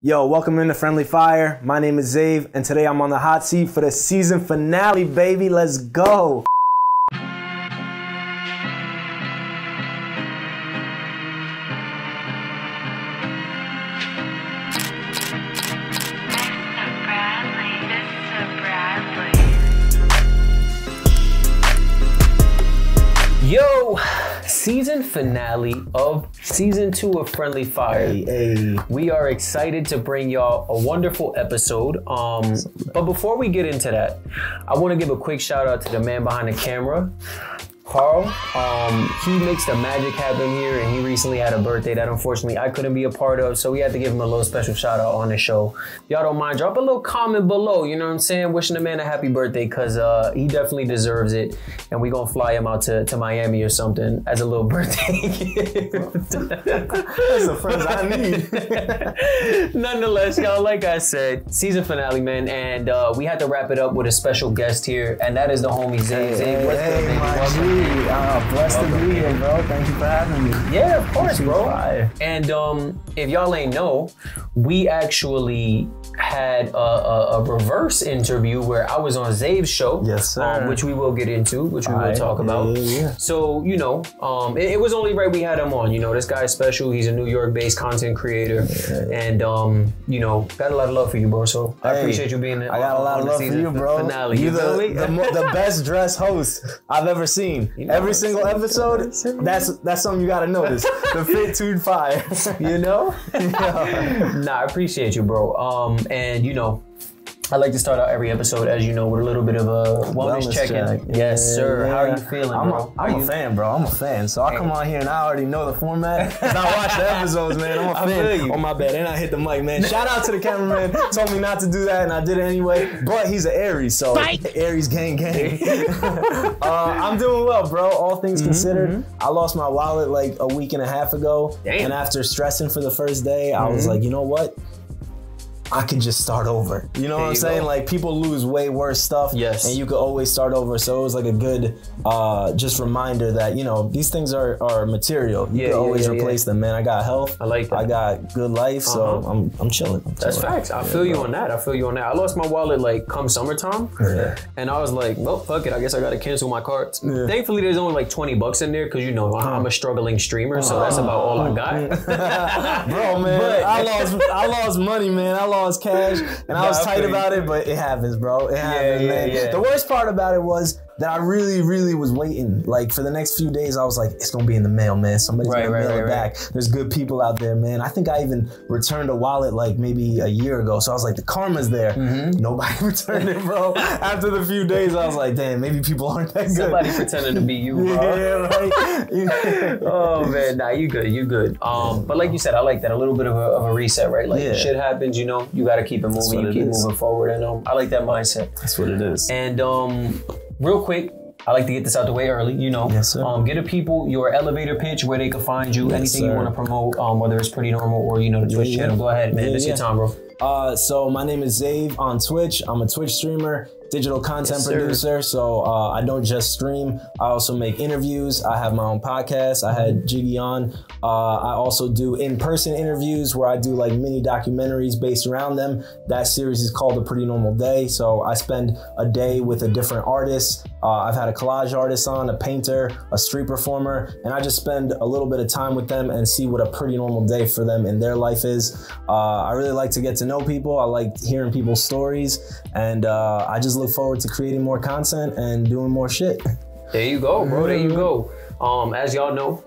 Yo, welcome into Friendlyfire. My name is Xave, and today I'm on the hot seat for the season finale, baby. Let's go. Yo, season finale of season 2 of Friendlyfire. Hey. We are excited to bring y'all a wonderful episode. But before we get into that, I want to give a quick shout out to the man behind the camera, Carl. He makes the magic happen here, and he recently had a birthday that unfortunately I couldn't be a part of, so we had to give him a little special shout out on the show. If y'all don't mind, drop a little comment below, you know what I'm saying? Wishing the man a happy birthday, because he definitely deserves it, and we gonna fly him out to Miami or something as a little birthday gift. That's the friends I need. Nonetheless, y'all, like I said, season finale, man, and we had to wrap it up with a special guest here, and that is the homie Xave. Xave, what's good, man? Blessed to be here, bro. Thank you for having me. Yeah, of course, bro. And if y'all ain't know, we actually had a reverse interview where I was on Xave's show. Yes, sir. Which we will get into, which we will talk about. Yeah. So, you know, it was only right we had him on. You know, this guy's special. He's a New York-based content creator. Yeah. And, you know, got a lot of love for you, bro. So I appreciate you being there. I got a lot of love for you, bro. Finale. You're the best dressed host I've ever seen. You know, every single episode, that's something you gotta notice. The fit too fire. You know? Nah, I appreciate you, bro. And you know, I like to start out every episode, as you know, with a little bit of a wellness check-in. Yes, sir. How are you feeling, bro? I'm a fan, bro. I'm a fan. So I come on here and I already know the format. And I watch the episodes, man. I'm a fan. On my bed. And I hit the mic, man. Shout out to the cameraman. Told me not to do that, and I did it anyway. But he's an Aries, so Aries gang. I'm doing well, bro. All things considered. I lost my wallet like a week and a half ago. Damn. And after stressing for the first day, I was like, you know what? I could just start over. You know what I'm saying? Like, people lose way worse stuff. Yes. And you could always start over. So it was like a good just reminder that, you know, these things are material. You can always replace them, man. I got health. I like that. I got good life. So I'm chilling. That's facts. I feel you on that. I feel you on that. I lost my wallet like come summertime. Yeah. And I was like, well, fuck it. I guess I got to cancel my cards. Yeah. Thankfully, there's only like 20 bucks in there because, you know, I'm a struggling streamer. So that's about all I got. Bro, man, but I lost money, man. I lost cash, and I was tight about it, but it happens, bro. It happens, man. Yeah. The worst part about it was that I really was waiting. Like, for the next few days, I was like, it's gonna be in the mail, man. Somebody's gonna mail it back. There's good people out there, man. I think I even returned a wallet like maybe a year ago. So I was like, the karma's there. Nobody returned it, bro. After the few days, I was like, damn, maybe people aren't that good. Somebody pretending to be you, bro. Yeah, right. Oh, man, nah, you good. But like you said, I like that. A little bit of a reset, right? Like, shit happens, you know, you gotta keep it moving. You keep moving forward. And I like that mindset. That's what it is. And real quick, I like to get this out the way early, you know. Yes, sir. Get the people your elevator pitch, where they can find you, anything you want to promote, whether it's Pretty Normal or, you know, the Twitch channel. Go ahead, man. It's your time, bro. So my name is Xave on Twitch. I'm a Twitch streamer, digital content producer. So I don't just stream. I also make interviews. I have my own podcast. I had Jiggy on. I also do in-person interviews where I do like mini documentaries based around them. That series is called A Pretty Normal Day. So I spend a day with a different artist. I've had a collage artist on, a painter, a street performer, and I just spend a little bit of time with them and see what a pretty normal day for them in their life is. I really like to get to know people. I like hearing people's stories, and I just look forward to creating more content and doing more shit. There you go, bro. There you go. As y'all know,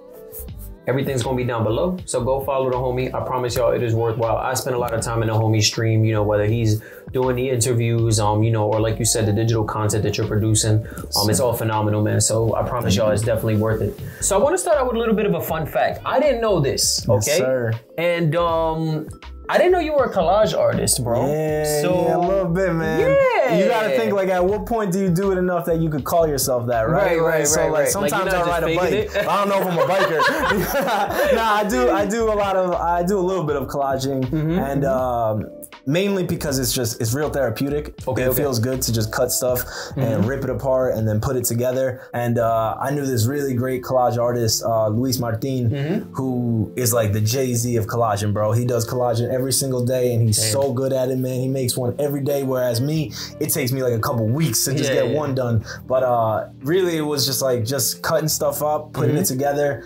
everything's gonna be down below, so go follow the homie. I promise y'all it is worthwhile. I spend a lot of time in the homie stream, you know, whether he's doing the interviews, you know, or like you said, the digital content that you're producing. It's all phenomenal, man. So I promise y'all it's definitely worth it. So I want to start out with a little bit of a fun fact. I didn't know this, okay? Yes, sir. And I didn't know you were a collage artist, bro. Yeah, a little bit, man. Yeah. You gotta think, like, at what point do you do it enough that you could call yourself that, right? Right. So, like, sometimes I ride a bike. I don't know if I'm a biker. Nah, I do a little bit of collaging, and mainly because it's real therapeutic. It feels good to just cut stuff and rip it apart and then put it together. And I knew this really great collage artist, Luis Martin, who is like the Jay-Z of collaging, bro. He does collaging every single day and he's so good at it, man. He makes one every day, whereas me, it takes me like a couple weeks to just get one done. But really it was just cutting stuff up, putting it together.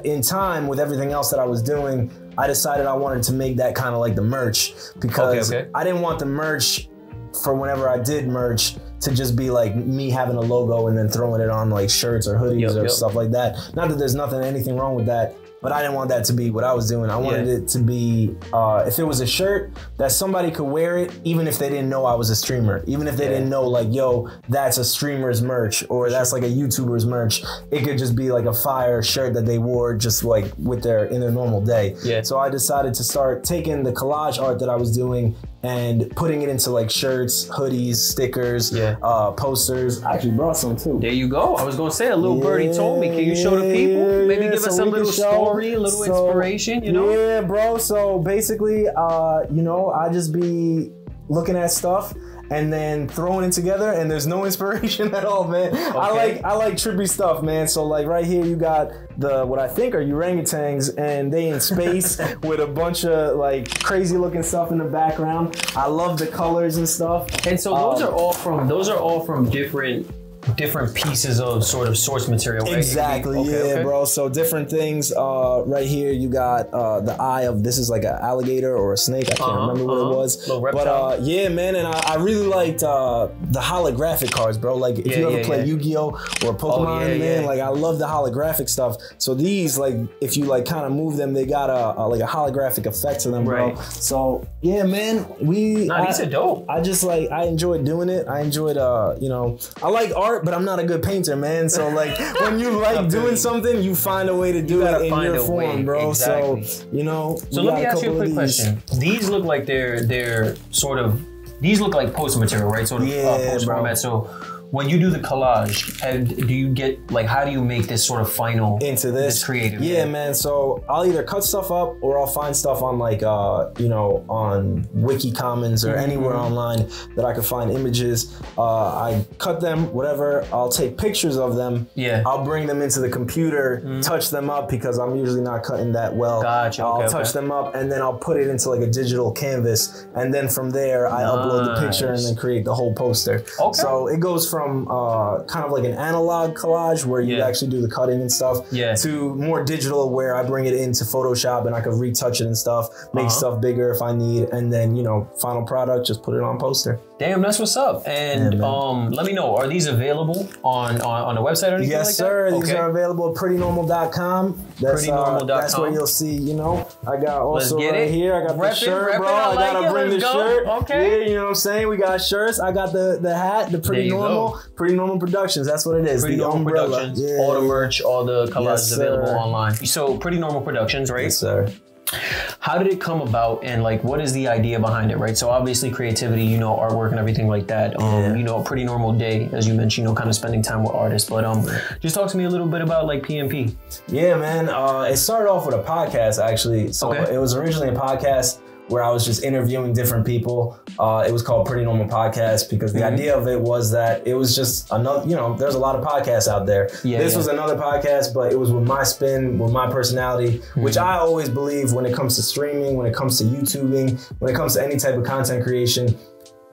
In time, with everything else that I was doing, I decided I wanted to make that kind of like the merch, because I didn't want the merch for whenever I did merch to just be like me having a logo and then throwing it on like shirts or hoodies or stuff like that. Not that there's anything wrong with that, but I didn't want that to be what I was doing. I wanted it to be, if it was a shirt, that somebody could wear it even if they didn't know I was a streamer. Even if they didn't know like, yo, that's a streamer's merch or that's like a YouTuber's merch. It could just be like a fire shirt that they wore just like in their normal day. So I decided to start taking the collage art that I was doing and putting it into like shirts, hoodies, stickers, posters. I actually brought some too. There you go. I was gonna say, a little birdie told me. Can you show the people? Maybe give us a little story, a little inspiration, you know? Yeah, bro. So basically, you know, I just be looking at stuff and then throwing it together, and there's no inspiration at all, man. I like trippy stuff, man. So like right here you got what I think are orangutans, and they in space with a bunch of like crazy looking stuff in the background. I love the colors and stuff. And so those are all from different pieces of sort of source material, right? Exactly, bro. So different things. Right here, you got the eye of, this is like an alligator or a snake. I can't remember what it was. Little reptile. But yeah, man, and I really liked the holographic cards, bro. Like if you ever play Yu-Gi-Oh or Pokemon, man, like I love the holographic stuff. So these, like, if you like kind of move them, they got like a holographic effect to them, bro. So yeah, man, these are dope. I enjoyed doing it. I enjoyed, you know, I like art, but I'm not a good painter, man. So like when you like doing something, you find a way to do it in your form, bro. So, you know. So let me ask you a quick question. These look like they're sort of, these look like poster material, right? Sort of poster format. So when you do the collage, do you get, like, how do you make this sort of final into this creative? Yeah, man. So I'll either cut stuff up or I'll find stuff on like you know, on Wiki Commons or anywhere online that I can find images. I cut them, whatever. I'll take pictures of them. I'll bring them into the computer, touch them up, because I'm usually not cutting that well. Gotcha. I'll touch them up, and then I'll put it into like a digital canvas, and then from there I upload the picture and then create the whole poster. So it goes from kind of like an analog collage where you actually do the cutting and stuff to more digital where I bring it into Photoshop and I can retouch it and stuff, make stuff bigger if I need, and then, you know, final product, just put it on poster. Damn, that's what's up. And let me know, are these available on the website or anything like that? Yes, sir. These are available at prettynormal.com. Prettynormal.com. That's where you'll see, you know, I got also right here, I got the shirt, bro. I gotta bring the shirt. Okay. Yeah, you know what I'm saying? We got shirts. I got the hat, the Pretty Normal. Pretty Normal Productions. That's what it is. Pretty Normal Productions. All the merch, all the collages available online. So Pretty Normal Productions, right? Yes, sir. How did it come about, and like what is the idea behind it, right? So obviously creativity, you know, artwork and everything like that. You know, a pretty normal day, as you mentioned, you know, kind of spending time with artists. But just talk to me a little bit about like PNP. Yeah, man. It started off with a podcast, actually. So it was originally a podcast where I was just interviewing different people. It was called Pretty Normal Podcast because the idea of it was that it was just another, you know, there's a lot of podcasts out there. This was another podcast, but it was with my spin, with my personality, which I always believe when it comes to streaming, when it comes to YouTubing, when it comes to any type of content creation,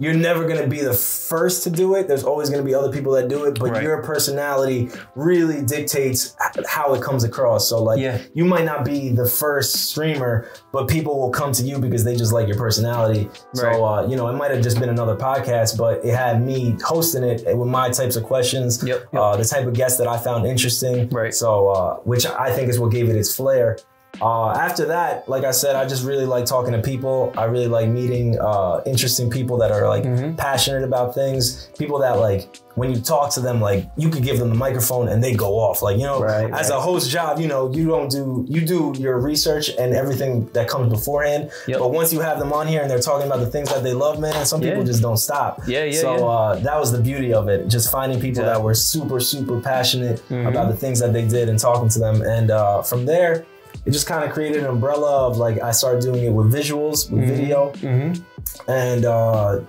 you're never gonna be the first to do it. There's always gonna be other people that do it, but your personality really dictates how it comes across. So like, you might not be the first streamer, but people will come to you because they just like your personality. So, you know, it might have just been another podcast, but it had me hosting it with my types of questions, the type of guests that I found interesting. So, which I think is what gave it its flair. After that, like I said, I just really like talking to people. I really like meeting interesting people that are like passionate about things. People that like, when you talk to them, like you could give them the microphone and they go off. Like, you know, as a host job, you know, you do your research and everything that comes beforehand. But once you have them on here and they're talking about the things that they love, man, some people just don't stop. So that was the beauty of it. Just finding people that were super, super passionate about the things that they did and talking to them. And from there, it just kind of created an umbrella of like, I started doing it with visuals, with video. and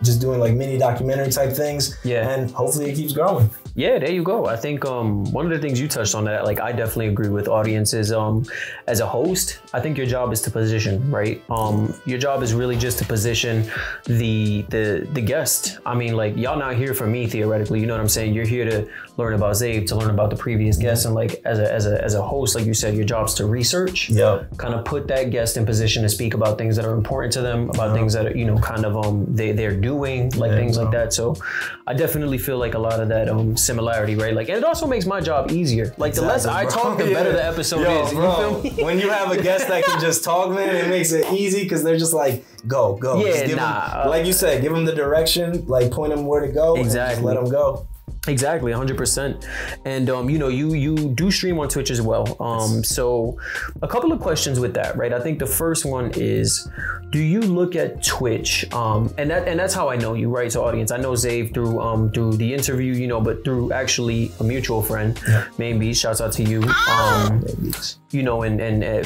just doing like mini documentary type things. Yeah. And hopefully it keeps growing. Yeah, there you go. I think one of the things you touched on that, like I definitely agree with audiences. As a host, I think your job is to position, right? Your job is really just to position the guest. I mean, like y'all not here for me theoretically. You know what I'm saying? You're here to learn about Xave, to learn about the previous guests, and like as a host, like you said, your job's to research. Yeah. Kind of put that guest in position to speak about things that are important to them, about things that are, you know, kind of they're doing, like things like that. So I definitely feel like a lot of that similarity, right? Like, and it also makes my job easier. Like the less I talk, the better the episode is. You feel me? When you have a guest that can just talk, man, it makes it easy because they're just like, go. Yeah, them, like you said, give them the direction, like point them where to go. Exactly. And just let them go. Exactly, 100%. And you know, you do stream on Twitch as well. So a couple of questions with that, right? I think the first one is, do you look at Twitch? And that's how I know you, right? So audience, I know Xave through the interview, you know, but through actually a mutual friend, maybe. Shouts out to you. You know,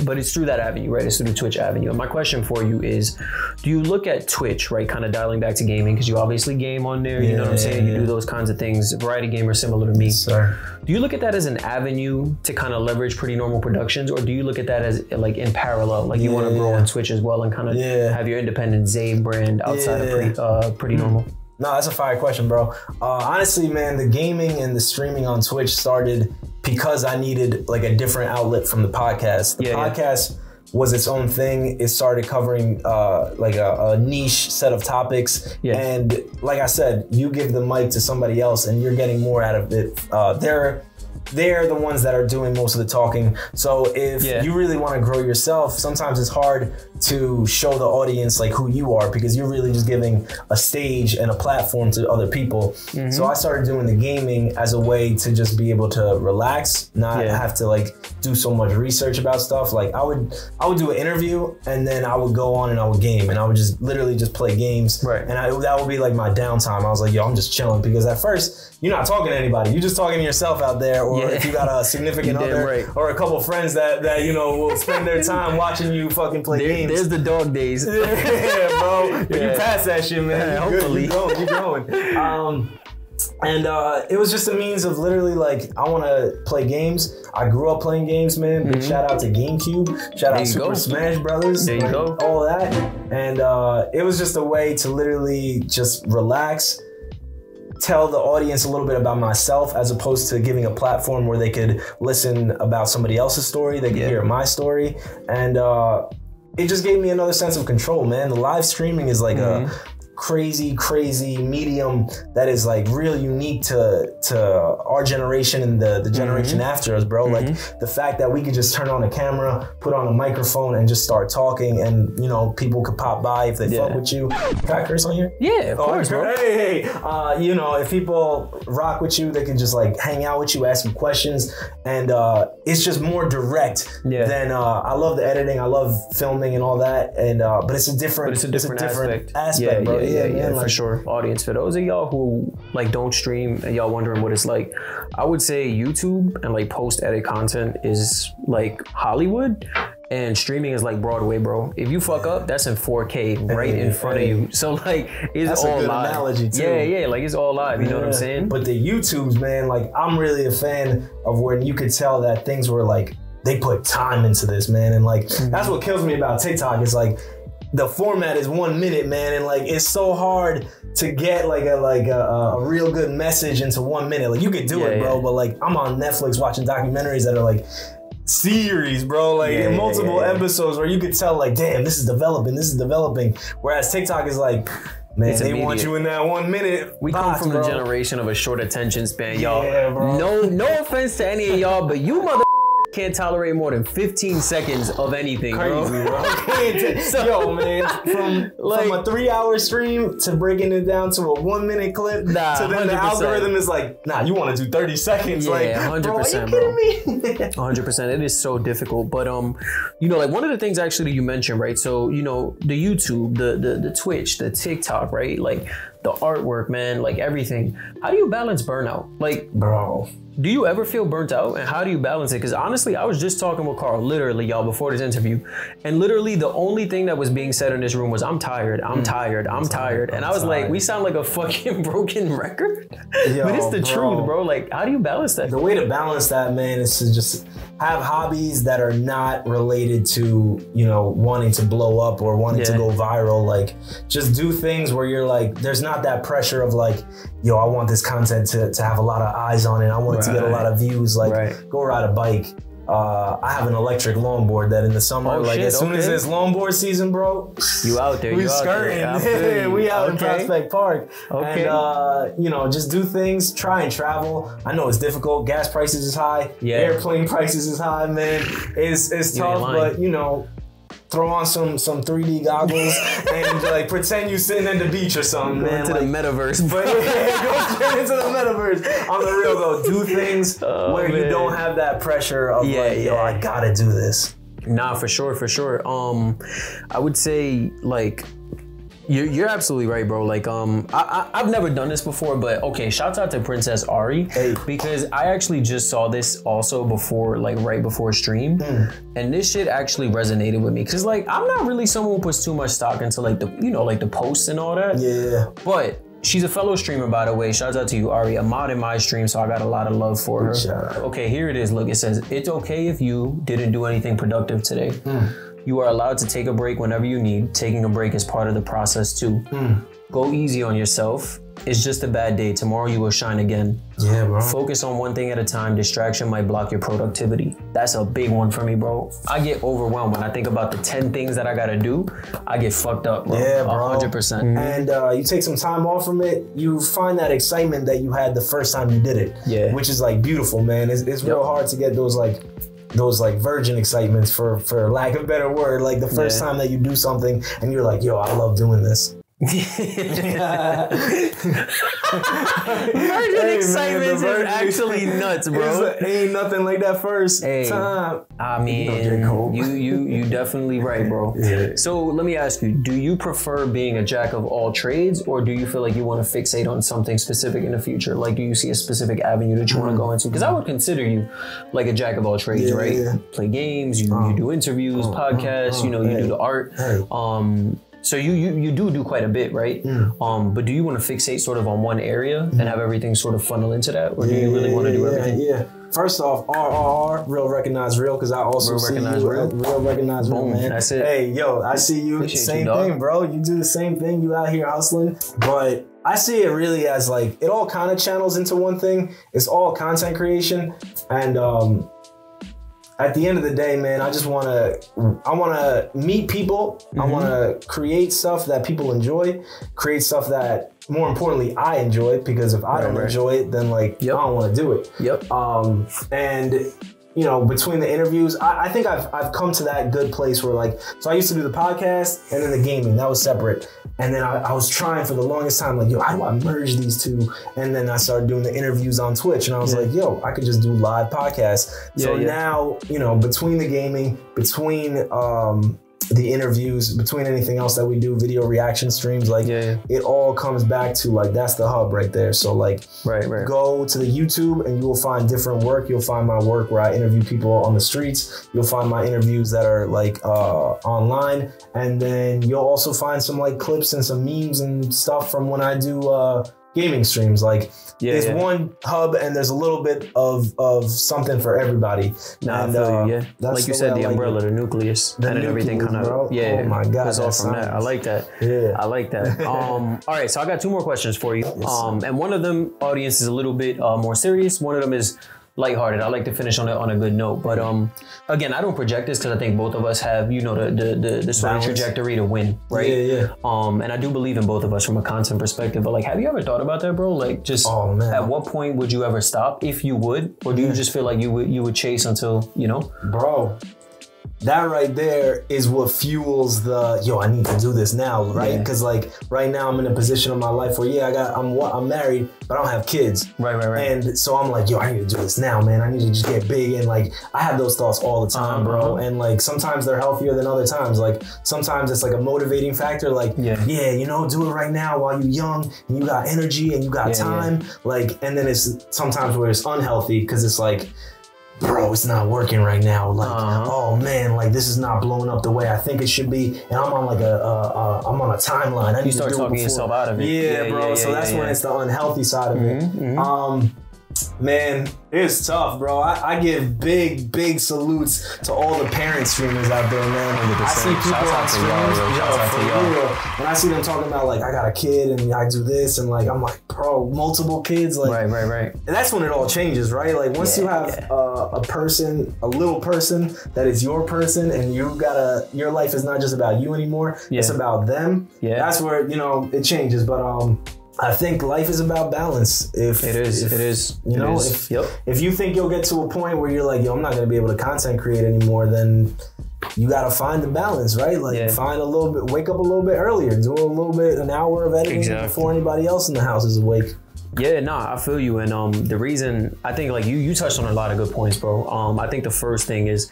but it's through that avenue, right? It's through the Twitch avenue. And my question for you is, do you look at Twitch, right? Kind of dialing back to gaming, because you obviously game on there, you know what I'm saying? You do those kinds of things. Variety gamer similar to me. Sir. Do you look at that as an avenue to kind of leverage Pretty Normal Productions, or do you look at that as like in parallel, like you want to grow on Twitch as well and kind of have your independent Xave brand outside of Pretty Normal? No, that's a fire question, bro. Honestly, man, the gaming and the streaming on Twitch started because I needed like a different outlet from the podcast. The podcast was its own thing. It started covering like a niche set of topics. And like I said, you give the mic to somebody else and you're getting more out of it. They're the ones that are doing most of the talking. So if you really want to grow yourself, sometimes it's hard to show the audience like who you are, because you're really just giving a stage and a platform to other people. So I started doing the gaming as a way to just be able to relax, not have to like do so much research about stuff. Like I would do an interview and then I would go on and I would game, and I would just literally just play games. And that would be like my downtime. I was like, yo, I'm just chilling, because at first you're not talking to anybody. You're just talking to yourself out there, or if you got a significant other or a couple friends that you know will spend their time watching you fucking play games. There's the dog days. Bro. You pass that shit, man. Hopefully. You're growing. And it was just a means of literally like, I want to play games. I grew up playing games, man. Big shout out to GameCube. Shout out Super Smash Brothers. There you go. All that. And it was just a way to literally just relax, tell the audience a little bit about myself, as opposed to giving a platform where they could listen about somebody else's story. They could hear my story. And it just gave me another sense of control, man. The live streaming is like a crazy medium that is like real unique to our generation and the generation after us, bro. Like the fact that we could just turn on a camera, put on a microphone, and just start talking, and you know, people could pop by if they fuck with you. Can I curse on here? Yeah, of course, bro. Hey. You know, if people rock with you, they can just like hang out with you, ask you questions, and it's just more direct than I love the editing, I love filming and all that, and but it's a different aspect, bro. Yeah, like, for sure. Audience, for those of y'all who like don't stream and y'all wondering what it's like, I would say YouTube and like post-edit content is like Hollywood, and streaming is like Broadway, bro. If you fuck up, that's in 4K right in front of you. So like, it's that's all a good live. Analogy too. Yeah, like it's all live. You know what I'm saying? But the YouTubes, man, like I'm really a fan of when you could tell that things were like, they put time into this, man. And like, that's what kills me about TikTok. It's like, the format is 1 minute, man, and like it's so hard to get like a real good message into 1 minute. Like you could do it, bro, but like I'm on Netflix watching documentaries that are like series, bro, like in multiple episodes where you could tell like, damn, this is developing. Whereas TikTok is like, man, they want you in that 1 minute. We come from the generation of a short attention span, y'all. Yeah, bro. No offense to any of y'all, but you mother can't tolerate more than 15 seconds of anything, crazy, bro. Yo, man, from a 3-hour stream to breaking it down to a 1 minute clip, to then 100%. The algorithm is like, nah, you want to do 30 seconds. Yeah, like, 100%, bro. Are you kidding me? 100%. It is so difficult. But you know, like one of the things actually you mentioned, right? So, you know, the YouTube, the Twitch, the TikTok, right? Like the artwork, man, like everything. How do you balance burnout? Like, bro, do you ever feel burnt out, and how do you balance it? Because honestly, I was just talking with Carl, literally, y'all, before this interview, and literally the only thing that was being said in this room was, I'm tired, I'm tired. And I was like, we sound like a fucking broken record. Yo, but it's the truth, bro. Like, how do you balance that? The way to balance that, man, is to just have hobbies that are not related to, you know, wanting to blow up or wanting to go viral. Like, just do things where you're like, there's not that pressure of like, yo, I want this content to have a lot of eyes on it. I want it to get a lot of views. Like, go ride a bike. I have an electric longboard that in the summer, as soon as it's longboard season, bro, you out there, we skirting. We out in Prospect Park. And, you know, just do things, try and travel. I know it's difficult. Gas prices is high. Airplane prices is high, man. It's tough, but, you know, throw on some 3D goggles and like pretend you sitting at the beach or something, man. Into the metaverse. But go straight into the metaverse. On the real though, do things where you don't have that pressure of yo, I gotta do this. Nah, for sure. I would say like, you're absolutely right, bro. Like, I've never done this before, but okay, shouts out to Princess Ari, because I actually just saw this also before, like right before stream, and this shit actually resonated with me, because like, I'm not really someone who puts too much stock into like the, you know, like the posts and all that. Yeah. But she's a fellow streamer, by the way. Shouts out to you, Ari. A mod in my stream, so I got a lot of love for her. Okay, here it is. Look, it says, it's okay if you didn't do anything productive today. You are allowed to take a break whenever you need. Taking a break is part of the process too. Go easy on yourself. It's just a bad day. Tomorrow you will shine again. Yeah, bro. Focus on one thing at a time. Distraction might block your productivity. That's a big one for me, bro. I get overwhelmed when I think about the 10 things that I gotta do. I get fucked up, bro. Yeah, bro. 100%. And you take some time off from it, you find that excitement that you had the first time you did it. Yeah. Which is like beautiful, man. It's real hard to get those virgin excitements, for lack of a better word, like the first time that you do something and you're like, yo, I love doing this. Virgin excitement is actually nuts, bro. Ain't nothing like that first time. I mean, you definitely right, bro. So let me ask you, do you prefer being a jack of all trades, or do you feel like you want to fixate on something specific in the future? Like, do you see a specific avenue that you want to go into? Because I would consider you like a jack of all trades, right? Play games, you do interviews, podcasts, you know, you do the art. So you do quite a bit, right? But do you want to fixate sort of on one area and have everything sort of funnel into that, or do you really want to do everything? First off, RRR, real recognize real, because I also see you real recognize real, man. That's it. Hey, yo, I see you. Appreciate same you, thing, bro. You do the same thing. You out here hustling, but I see it really as like, it all kind of channels into one thing. It's all content creation, and at the end of the day, man, I want to meet people. I want to create stuff that people enjoy, create stuff that, more importantly, I enjoy, because if I don't enjoy it, then like, I don't want to do it. And you know, between the interviews, I think I've come to that good place where like, so I used to do the podcast and then the gaming, that was separate. And then I was trying for the longest time, like, yo, how do I merge these two? And then I started doing the interviews on Twitch, and I was like, yo, I could just do live podcasts. So now, you know, between the gaming, between the interviews, between anything else that we do, video reaction streams, like it all comes back to like, that's the hub right there. So like, go to the YouTube and you will find different work. You'll find my work where I interview people on the streets. You'll find my interviews that are like online, and then you'll also find some like clips and some memes and stuff from when I do gaming streams. Like, there's one hub and there's a little bit of something for everybody. Nah, and, I feel you, like you said, the umbrella, the nucleus, and then everything kind of, oh my God, that's all from that. I like that. I like that. All right, so I got two more questions for you. And one of them, audience, is a little bit more serious. One of them is lighthearted. I like to finish on a good note. But again, I don't project this because I think both of us have, you know, the sort of trajectory to win, right? And I do believe in both of us from a content perspective. But like, have you ever thought about that, bro? Like, just at what point would you ever stop, if you would, or do you just feel like you would chase until, you know? Bro, that right there is what fuels the, yo, I need to do this now, right? Because like right now I'm in a position of my life where, yeah, I'm married, but I don't have kids. Right. And so I'm like, yo, I need to do this now, man. I need to just get big. And like, I have those thoughts all the time, bro. And like, sometimes they're healthier than other times. Like, sometimes it's like a motivating factor. Like, yeah, you know, do it right now while you're young and you got energy and you got time. Like, and then it's sometimes where it's unhealthy because it's like, bro, it's not working right now. Like, oh man, like this is not blowing up the way I think it should be. And I'm on like I'm on a timeline. I need you start to do talking yourself out of it. Yeah, bro. So that's when it's the unhealthy side of it. Man, it's tough, bro. I give big salutes to all the parent streamers out there, man. 100%. I see people on streams, when I see them talking about like, I got a kid and I do this, and like, I'm like, bro, multiple kids, like, right. And that's when it all changes, right? Like once you have a little person that is your person, and your life is not just about you anymore. It's about them. That's where, you know, it changes. But I think life is about balance. It is. You know, if you think you'll get to a point where you're like, yo, I'm not gonna be able to content create anymore, then you gotta find the balance, right? Like find a little bit, wake up a little bit earlier, do a little bit, an hour of editing before anybody else in the house is awake. Yeah, nah, I feel you. And the reason, I think like you touched on a lot of good points, bro. I think the first thing is,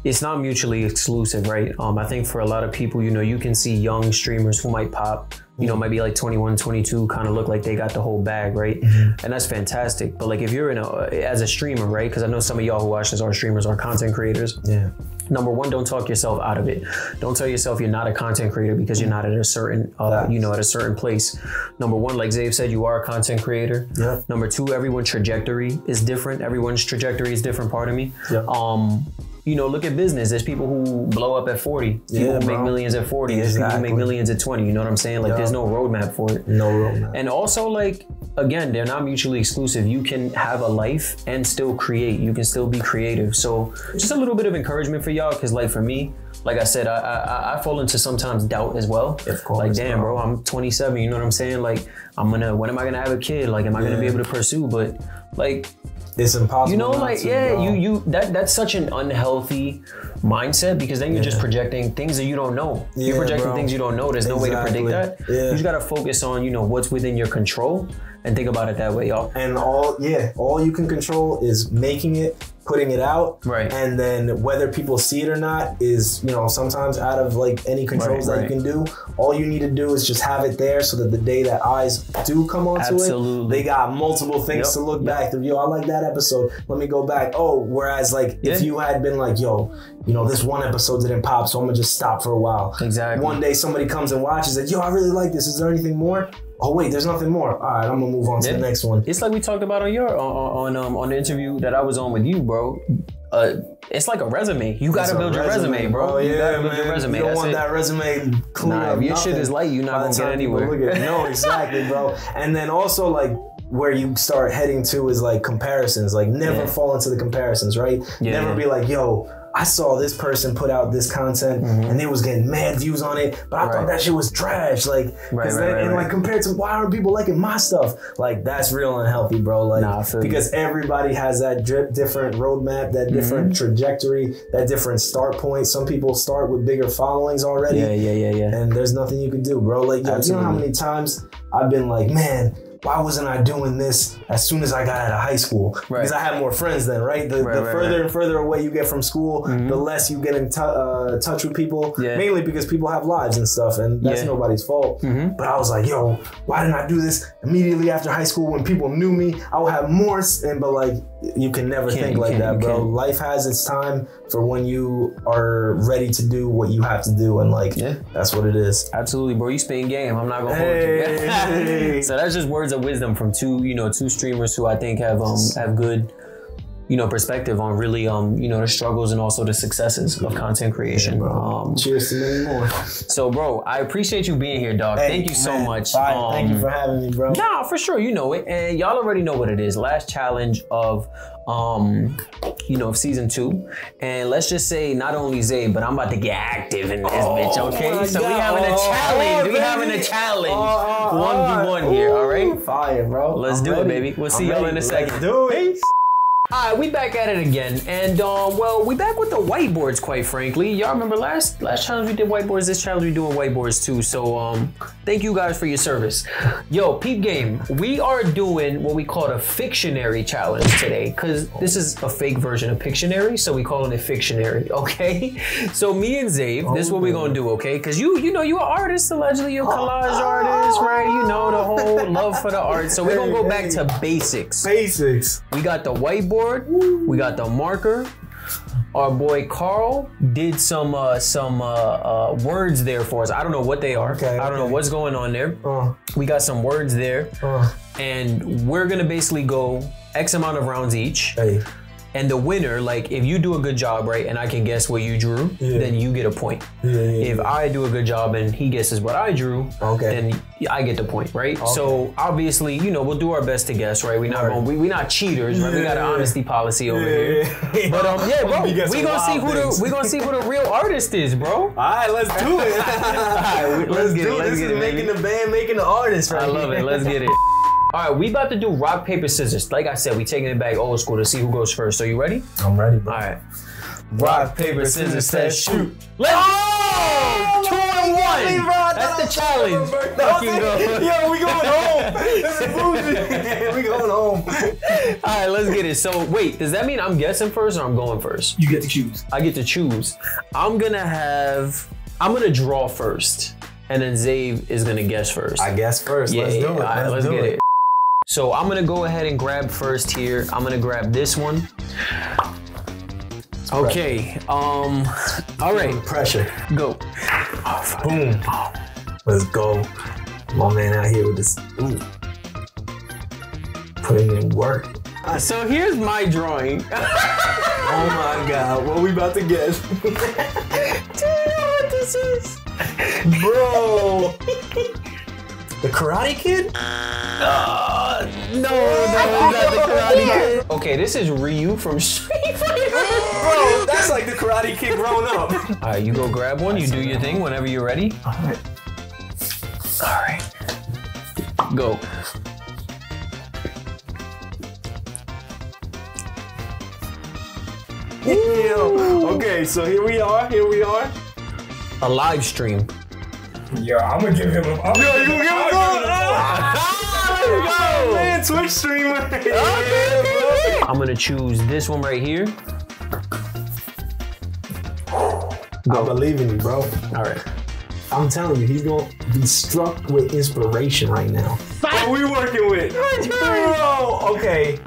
it's not mutually exclusive, right? I think for a lot of people, you know, you can see young streamers who might pop, you know, might be like 21, 22, kind of look like they got the whole bag, right? And that's fantastic. But like if you're as a streamer, right? Because I know some of y'all who watch this are streamers, are content creators. Number one, don't talk yourself out of it. Don't tell yourself you're not a content creator because you're not at a certain, you know, at a certain place. Number one, like Xave said, you are a content creator. Number two, everyone's trajectory is different. Everyone's trajectory is different, pardon me. You know, look at business. There's people who blow up at 40. People who make millions at 40. There's people who make millions at 20. You know what I'm saying? Like, there's no roadmap for it. No roadmap. And also, like, again, they're not mutually exclusive. You can have a life and still create. You can still be creative. So just a little bit of encouragement for y'all, because like for me, like I said, I fall into sometimes doubt as well. Of course, like, damn, bro, I'm 27. You know what I'm saying? Like, when am I gonna have a kid? Like, am I gonna be able to pursue? But like, it's impossible. You know, like, that's such an unhealthy mindset, because then you're just projecting things that you don't know. You're projecting things you don't know. There's no way to predict that. You just gotta focus on, you know, what's within your control and think about it that way, y'all. And all you can control is making it, putting it out, and then whether people see it or not is, you know, sometimes out of like any controls that you can do. All you need to do is just have it there so that the day that eyes do come onto it, they got multiple things to look back through. Yo, I like that episode. Let me go back. Oh, whereas like if you had been like, yo, you know, this one episode didn't pop, so I'm gonna just stop for a while. One day somebody comes and watches it. Yo, I really like this. Is there anything more? Oh wait, there's nothing more. All right, I'm gonna move on to the next one. It's like we talked about on your on the interview that I was on with you, bro. It's like a resume. You gotta build your resume, bro. You gotta build your resume. You don't want that resume clean up. If your shit is light, you're not gonna get anywhere. No, exactly, bro. And then also like, where you start heading to is like comparisons. Like never fall into the comparisons, right? Never be like, yo, I saw this person put out this content and they was getting mad views on it, but I thought that shit was trash. Like, like compared to, why aren't people liking my stuff? Like, that's real unhealthy, bro. Like, because everybody has that different roadmap, that different trajectory, that different start point. Some people start with bigger followings already. And there's nothing you can do, bro. Like, yo, you know how many times I've been like, man, why wasn't I doing this as soon as I got out of high school? Because I had more friends then, right? The further and further away you get from school, the less you get in touch with people, mainly because people have lives and stuff, and that's nobody's fault. But I was like, yo, why didn't I do this immediately after high school when people knew me? I would have more, but like, you can never think like that, bro. Life has its time for when you are ready to do what you have to do, and like, that's what it is. Absolutely, bro. You spin game. I'm not gonna hold you. So that's just words of wisdom from two streamers who I think have good, you know, perspective on really, you know, the struggles and also the successes of content creation. Cheers to many more. So, bro, I appreciate you being here, dog. Thank you so much. Thank you for having me, bro. Nah, for sure. You know it. And y'all already know what it is. Last challenge of, you know, of season 2. And let's just say not only Xave, but I'm about to get active in this bitch, okay? So we having a challenge. We having a challenge. 1v1 here, all right? Fire, bro. Let's do it, baby. We'll see y'all in a second. Let's do it. Alright, we back at it again, and well, we back with the whiteboards, quite frankly. Y'all remember last challenge we did whiteboards, this challenge we doing whiteboards too, so thank you guys for your service. Yo, peep game, we are doing what we call a Fictionary challenge today, because this is a fake version of Pictionary, so we calling it Fictionary, okay? So me and Xave, this is what we gonna do, okay? Because you know, you're an artist, allegedly, you're a collage artist, right? You know, the whole love for the art, so we're gonna go back to basics. Basics. We got the whiteboard, we got the marker. Our boy Carl did some words there for us. I don't know what they are. I don't know what's going on there. We got some words there, and we're gonna basically go X amount of rounds each. And the winner, like if you do a good job, right, and I can guess what you drew, then you get a point. If I do a good job and he guesses what I drew, then I get the point, right? So obviously, you know, we'll do our best to guess, right? We're not we not cheaters, right? We got an honesty policy over here. But yeah, bro, we gonna see who the real artist is, bro. All right, let's do it. Let's get it. This is making the band, making the artist, right? I love it. Let's get it. All right, we about to do rock, paper, scissors. Like I said, we taking it back old school to see who goes first. So you ready? I'm ready, bro. All right. Rock, paper, scissors, says shoot. Let's go! 2 and 1. That's the challenge. Fucking go. Yo, we going home. This is bullshit. We going home. All right, let's get it. So wait, does that mean I'm guessing first or I'm going first? You get to choose. I get to choose. I'm gonna draw first, and then Xave is gonna guess first. I guess first. Yeah, let's do it. All right, let's get it. So I'm gonna go ahead and grab first here. I'm gonna grab this one. Okay, all right. Pressure. Go. Boom. Let's go. My man out here with this. Putting in work. So here's my drawing. Oh my God, what we about to guess? Do you know what this is? Bro. The Karate Kid? No, not the Karate Kid. Okay, this is Ryu from Street Fighter. Bro, that's like the Karate Kid grown up. All right, you go grab one. You do your thing whenever you're ready. All right. Go. Okay, so here we are. A live stream. Yo, I'm gonna give him a. Yo, you gonna give him a? Oh, man, Twitch streamer. I'm gonna choose this one right here. Go. I believe in you, bro. All right. I'm telling you, he's gonna be struck with inspiration right now. What we working with? Bro, okay.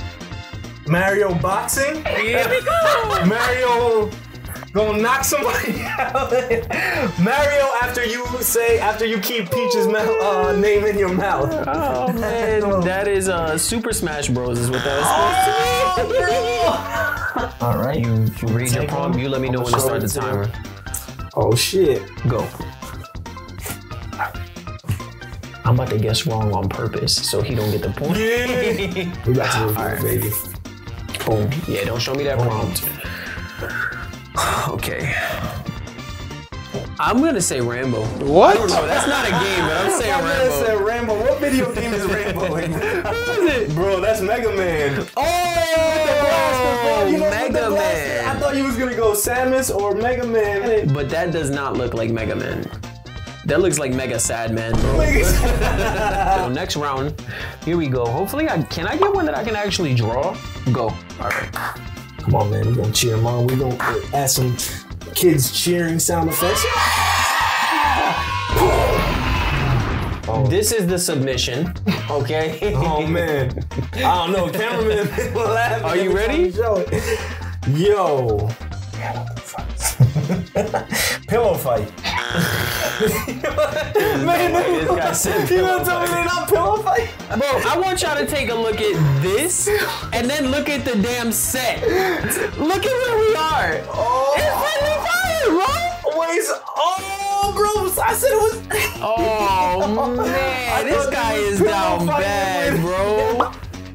Mario boxing? Here we go! Mario gonna knock somebody out. Mario after you keep Peach's name in your mouth. Oh man, that is Super Smash Bros is what that is supposed to be. Alright. You read your prompt, you let me know when to start the timer. Oh shit. Go. I'm about to guess wrong on purpose so he don't get the point. Yeah. We got to review it, baby. Boom. Yeah, don't show me that prompt. Okay. I'm gonna say Rambo. What? I don't know. That's not a game, but I'm saying Rambo. I said Rambo. What video game is Rambo in? What is it? Bro, that's Mega Man. Oh, you know, Mega Man. I thought you was gonna go Samus or Mega Man. But that does not look like Mega Man. That looks like Mega Sad Man, bro. So next round, here we go. Hopefully, can I get one that I can actually draw? Go. All right. Come on, man. We're gonna cheer them on. We're gonna add some kids cheering sound effects. This is the submission, okay? Oh, man. I don't know. Cameraman laughing. Are you ready? Yo. Pillow fight. Man, this guy said you gonna tell me they're not pillow fight? Bro, I want y'all to take a look at this and then look at the damn set. Look at where we are. Oh. It's Friendlyfire, bro. Wait, oh, bro, I said it was. Oh, man, this guy is down bad, bro.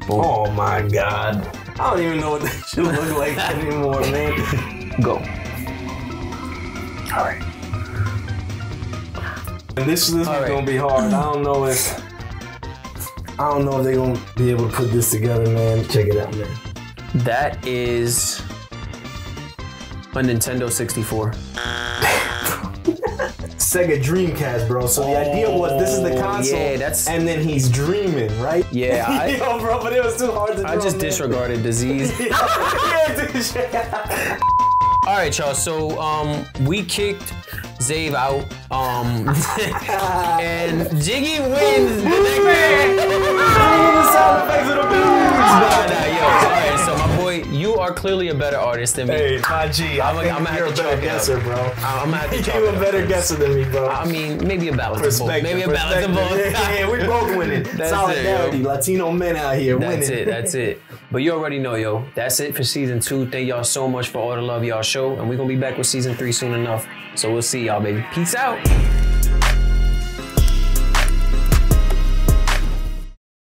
Oh, my God. I don't even know what that should look like anymore, man. Go. All right. And this one's gonna be hard. I don't know if they're gonna be able to put this together, man. Check it out, man. That is a Nintendo 64. Sega Dreamcast, bro. So the idea was this is the console, and then he's dreaming, right? Yeah, yo, bro, but it was too hard to draw. I just disregarded disease. All right, y'all. So we kicked Xave out, and Jiggy wins the next game. Yo. All right, so my boy, you are clearly a better artist than me. Hey, my G, I'm gonna have to better guesser, bro. I'm gonna have to you a better guesser than me, bro. I mean, maybe a balance of both. Maybe a balance of both. Yeah, we both winning. Solidarity, Latino men out here winning. That's it. But you already know, yo. That's it for season 2. Thank y'all so much for all the love y'all show, and we're gonna be back with season 3 soon enough. So we'll see y'all, baby. Peace out.